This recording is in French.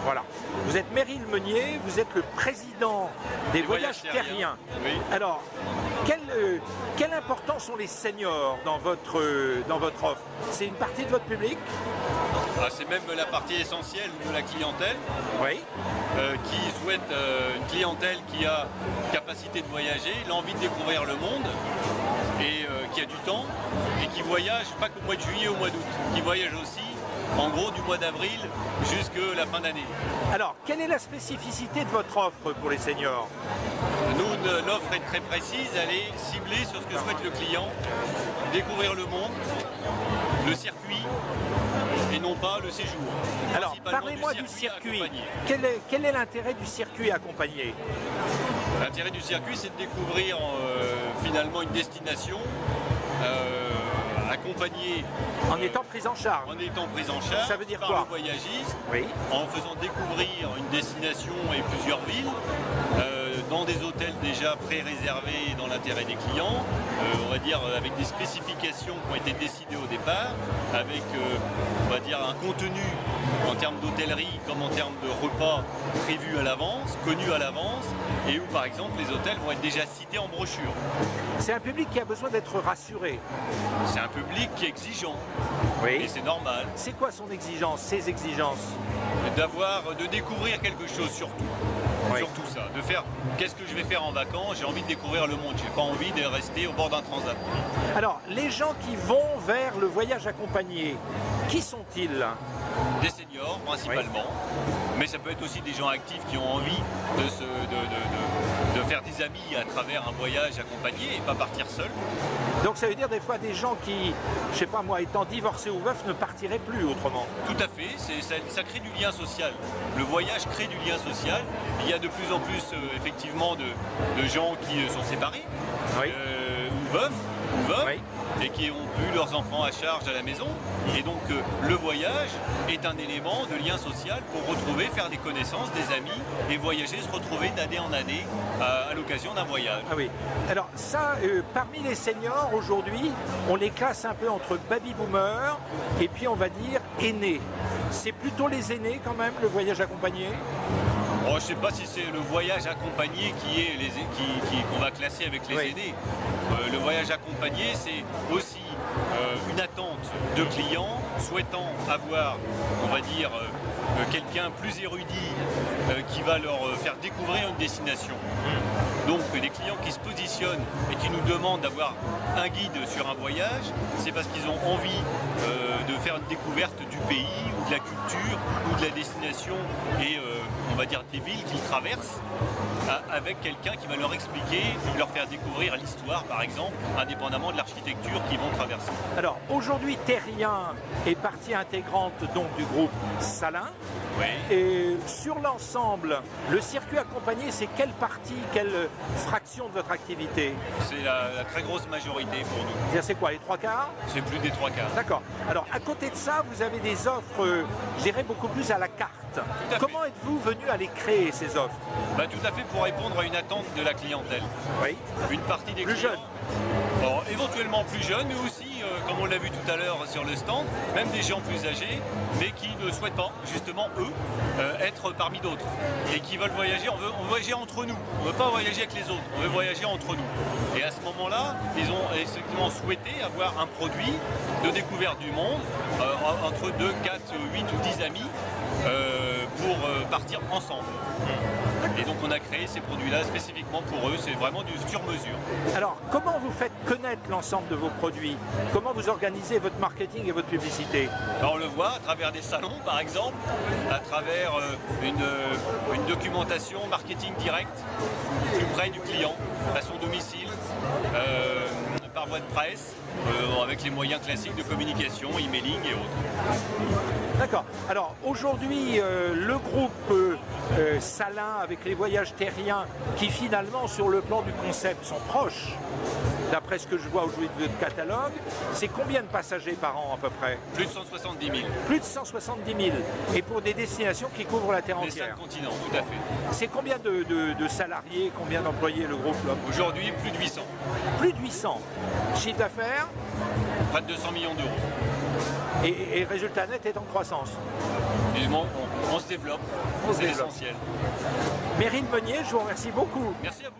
Voilà. Vous êtes Meryl Meunier, vous êtes le président des voyages terriens. Oui. Alors, quelle importance ont les seniors dans votre offre? C'est une partie de votre public? C'est même la partie essentielle de la clientèle. Oui. Qui souhaite une clientèle qui a capacité de voyager, l'envie de découvrir le monde et qui a du temps et qui voyage pas qu'au mois de juillet, au mois d'août, qui voyage aussi en gros du mois d'avril jusqu'à la fin d'année. Alors, quelle est la spécificité de votre offre pour les seniors? Nous, l'offre est très précise, elle est ciblée sur ce que souhaite le client, découvrir le monde, le circuit et non pas le séjour. Alors, parlez-moi du circuit. Quel est l'intérêt du circuit accompagné? L'intérêt du circuit, c'est de découvrir finalement une destination accompagnée en étant prise en charge. En étant prise en charge. Ça veut dire par quoi? le voyagiste, oui. En faisant découvrir une destination et plusieurs villes. Dans des hôtels déjà pré-réservés dans l'intérêt des clients, on va dire avec des spécifications qui ont été décidées au départ, avec on va dire un contenu en termes d'hôtellerie comme en termes de repas prévus à l'avance, connus à l'avance, et où par exemple les hôtels vont être déjà cités en brochure. C'est un public qui a besoin d'être rassuré. C'est un public qui est exigeant, oui. Et c'est normal. C'est quoi son exigence, ses exigences? De découvrir quelque chose surtout. Oui. Sur tout ça, de faire qu'est-ce que je vais faire en vacances, j'ai envie de découvrir le monde, j'ai pas envie de rester au bord d'un transat. Alors, les gens qui vont vers le voyage accompagné, qui sont-ils? Des seniors principalement, oui. Mais ça peut être aussi des gens actifs qui ont envie de faire des amis à travers un voyage accompagné et pas partir seul. Donc ça veut dire des fois des gens qui, je sais pas moi, étant divorcés ou veufs, ne partiraient plus autrement. Tout à fait, ça crée du lien social. Le voyage crée du lien social. Il y a de plus en plus effectivement de gens qui sont séparés, oui. Ou veufs, oui. Et qui ont eu leurs enfants à charge à la maison. Et donc le voyage est un élément de lien social pour retrouver, faire des connaissances, des amis et voyager, se retrouver d'année en année à l'occasion d'un voyage. Ah oui. Alors ça, parmi les seniors aujourd'hui, on les classe un peu entre baby boomers et puis on va dire aînés. C'est plutôt les aînés quand même, le voyage accompagné? Oh, je ne sais pas si c'est le voyage accompagné qu'on va classer avec les aînés. Le voyage accompagné, c'est aussi une attente de clients souhaitant avoir, on va dire, quelqu'un plus érudit qui va leur faire découvrir une destination. Donc les clients qui se positionnent et qui nous demandent d'avoir un guide sur un voyage, c'est parce qu'ils ont envie de faire une découverte du pays ou de la culture ou de la destination et on va dire des villes qu'ils traversent avec quelqu'un qui va leur expliquer, leur faire découvrir l'histoire par exemple, indépendamment de l'architecture qu'ils vont traverser. Alors aujourd'hui Terrien est partie intégrante donc du groupe Salin. Oui. Et sur l'ensemble, le circuit accompagné, c'est quelle partie, quelle fraction de votre activité? C'est la très grosse majorité pour nous. C'est quoi, les 3/4? C'est plus des 3/4. D'accord. Alors à côté de ça, vous avez des offres, je dirais, beaucoup plus à la carte. Comment êtes-vous venu à les créer, ces offres? Tout à fait pour répondre à une attente de la clientèle. Oui. Une partie des plus clients. Jeunes. Bon, éventuellement plus jeunes, mais aussi, comme on l'a vu tout à l'heure sur le stand, même des gens plus âgés, mais qui ne souhaitent pas, justement, eux, être parmi d'autres. Et qui veulent voyager, on veut voyager entre nous. On ne veut pas voyager avec les autres, on veut voyager entre nous. Et à ce moment-là, ils ont effectivement souhaité avoir un produit de découverte du monde, entre 2, 4, 8 ou 10 amis, pour partir ensemble. Et donc on a créé ces produits-là spécifiquement pour eux, c'est vraiment du sur-mesure. Alors comment vous faites connaître l'ensemble de vos produits? Comment vous organisez votre marketing et votre publicité? Alors, on le voit à travers des salons par exemple, à travers une documentation marketing direct, plus près du client, à son domicile, par voie de presse, avec les moyens classiques de communication, emailing et autres. D'accord. Alors aujourd'hui, le groupe Salin avec les voyages terriens qui finalement sur le plan du concept sont proches, d'après ce que je vois aujourd'hui de votre catalogue, c'est combien de passagers par an à peu près? Plus de 170 000. Plus de 170 000. Et pour des destinations qui couvrent la Terre entière. Les 5 continents, tout à fait. C'est combien de salariés, combien d'employés le groupe là? Aujourd'hui, plus de 800. Plus de 800. Chiffre d'affaires? Près de 200 millions d'euros. Et le résultat net est en croissance. On se développe, On se c'est développe. l'essentiel. Mérine Meunier, je vous remercie beaucoup. Merci à vous.